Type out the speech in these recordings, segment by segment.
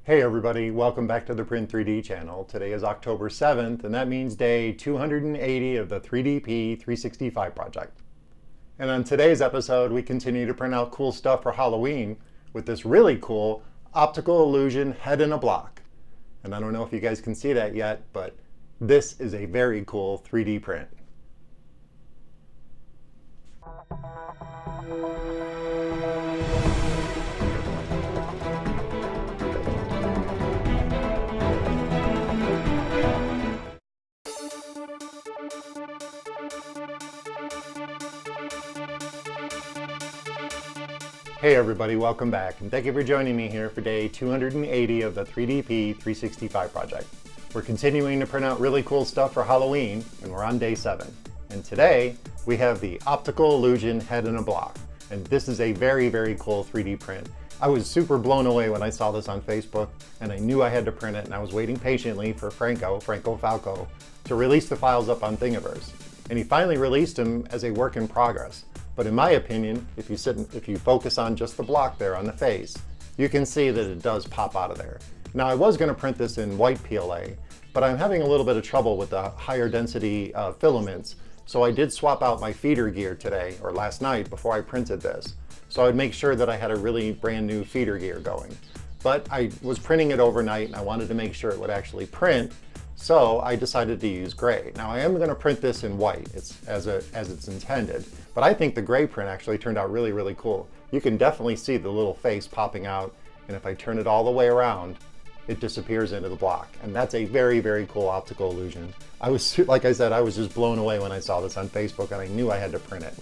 Hey everybody, welcome back to the Print 3D channel. Today is October 7th, and that means day 280 of the 3DP 365 project. And on today's episode, we continue to print out cool stuff for Halloween with this really cool optical illusion head in a block. And I don't know if you guys can see that yet, but this is a very cool 3D print. Hey everybody, welcome back, and thank you for joining me here for day 280 of the 3DP 365 project. We're continuing to print out really cool stuff for Halloween, and we're on day 7. And today, we have the optical illusion head in a block. And this is a very, very cool 3D print. I was super blown away when I saw this on Facebook, and I knew I had to print it, and I was waiting patiently for FrancFalco, to release the files up on Thingiverse. And he finally released them as a work in progress. But in my opinion, if you focus on just the block there on the face, you can see that it does pop out of there. Now I was going to print this in white PLA, but I'm having a little bit of trouble with the higher density filaments. So I did swap out my feeder gear today, or last night before I printed this. So I'd make sure that I had a really brand new feeder gear going. But I was printing it overnight and I wanted to make sure it would actually print. So I decided to use gray. Now I am going to print this in white as it's intended, but I think the gray print actually turned out really, really cool. You can definitely see the little face popping out, and if I turn it all the way around, it disappears into the block. And that's a very, very cool optical illusion. Like I said, I was just blown away when I saw this on Facebook, and I knew I had to print it.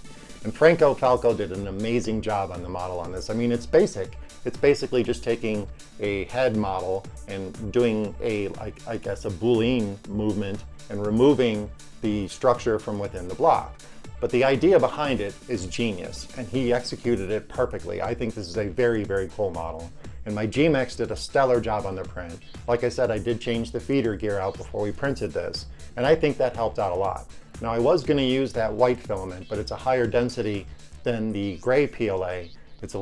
And FrancFalco did an amazing job on the model on this. I mean, it's basic. It's basically just taking a head model and doing I guess a Boolean movement and removing the structure from within the block. But the idea behind it is genius, and he executed it perfectly. I think this is a very, very cool model. And my gMax did a stellar job on the print. Like I said, I did change the feeder gear out before we printed this, and I think that helped out a lot. Now I was going to use that white filament, but it's a higher density than the gray PLA. It's a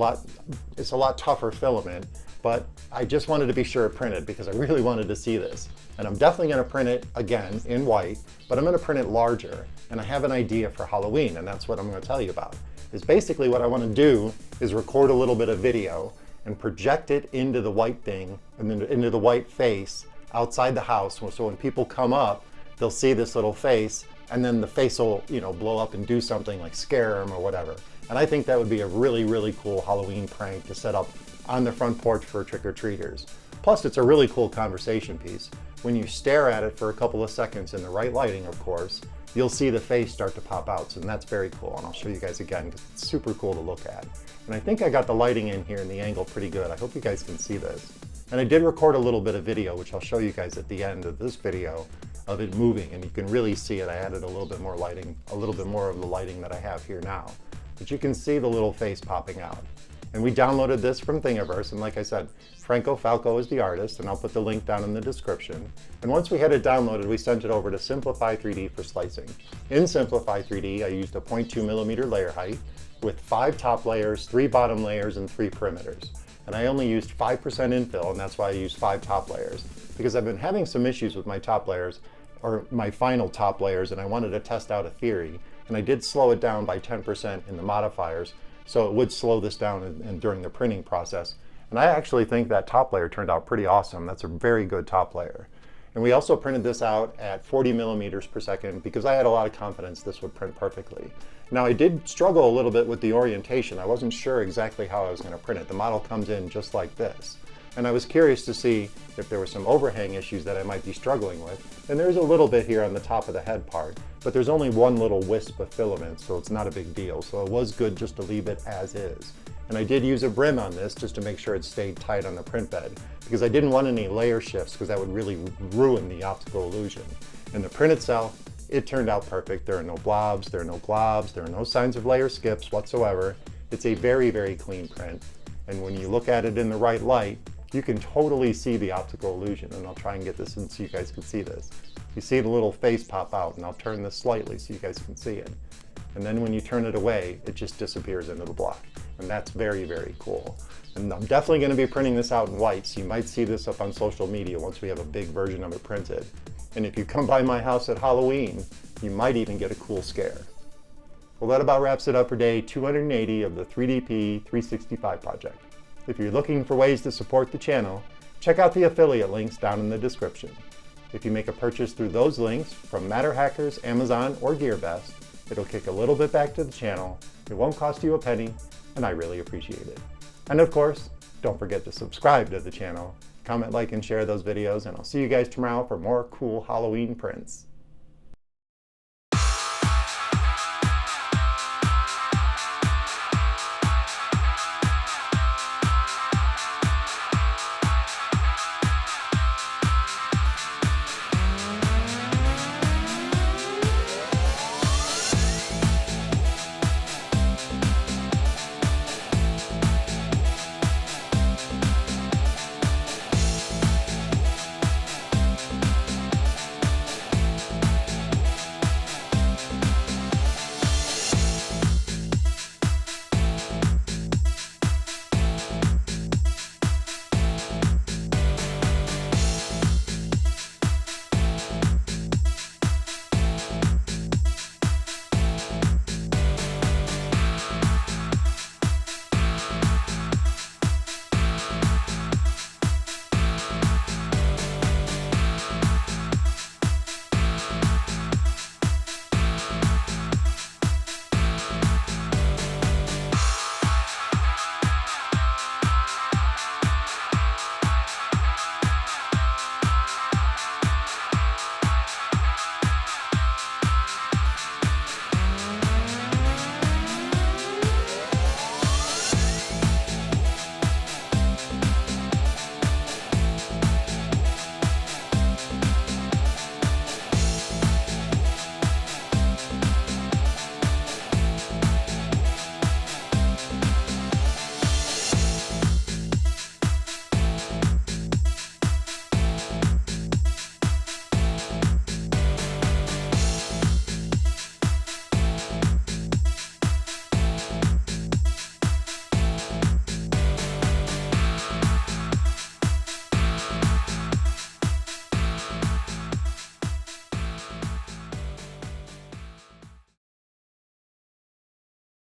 lot tougher filament, but I just wanted to be sure it printed because I really wanted to see this. And I'm definitely going to print it again in white, but I'm going to print it larger. And I have an idea for Halloween, and that's what I'm going to tell you about. Is basically what I want to do is record a little bit of video and project it into the white thing and then into the white face outside the house. So when people come up, they'll see this little face, and then the face will, blow up and do something like scare them or whatever. And I think that would be a really, really cool Halloween prank to set up on the front porch for trick-or-treaters. Plus, it's a really cool conversation piece. When you stare at it for a couple of seconds in the right lighting, of course, you'll see the face start to pop out, and that's very cool. And I'll show you guys again because it's super cool to look at. And I think I got the lighting in here and the angle pretty good. I hope you guys can see this. And I did record a little bit of video, which I'll show you guys at the end of this video, of it moving, and you can really see it. I added a little bit more lighting, a little bit more of the lighting that I have here now. But you can see the little face popping out. And we downloaded this from Thingiverse, and like I said, FrancFalco is the artist, and I'll put the link down in the description. And once we had it downloaded, we sent it over to Simplify 3D for slicing. In Simplify 3D, I used a 0.2mm layer height with 5 top layers, 3 bottom layers, and 3 perimeters. And I only used 5% infill, and that's why I used 5 top layers. Because I've been having some issues with my top layers, or my final top layers, and I wanted to test out a theory. And I did slow it down by 10% in the modifiers, so it would slow this down during the printing process. And I actually think that top layer turned out pretty awesome. That's a very good top layer. And we also printed this out at 40mm per second because I had a lot of confidence this would print perfectly. Now I did struggle a little bit with the orientation. I wasn't sure exactly how I was going to print it. The model comes in just like this. And I was curious to see if there were some overhang issues that I might be struggling with. And there's a little bit here on the top of the head part, but there's only one little wisp of filament, so it's not a big deal. So it was good just to leave it as is. And I did use a brim on this just to make sure it stayed tight on the print bed, because I didn't want any layer shifts because that would really ruin the optical illusion. And the print itself, it turned out perfect. There are no blobs, there are no globs, there are no signs of layer skips whatsoever. It's a very, very clean print. And when you look at it in the right light, you can totally see the optical illusion. And I'll try and get this in so you guys can see this. You see the little face pop out, and I'll turn this slightly so you guys can see it. And then when you turn it away, it just disappears into the block. and that's very, very cool. And I'm definitely going to be printing this out in white, so you might see this up on social media once we have a big version of it printed. And if you come by my house at Halloween, you might even get a cool scare. Well, that about wraps it up for day 280 of the 3DP 365 project. If you're looking for ways to support the channel, check out the affiliate links down in the description. If you make a purchase through those links from MatterHackers, Amazon, or GearBest, it'll kick a little bit back to the channel. It won't cost you a penny, and I really appreciate it. And of course, don't forget to subscribe to the channel, comment, like, and share those videos, and I'll see you guys tomorrow for more cool Halloween prints.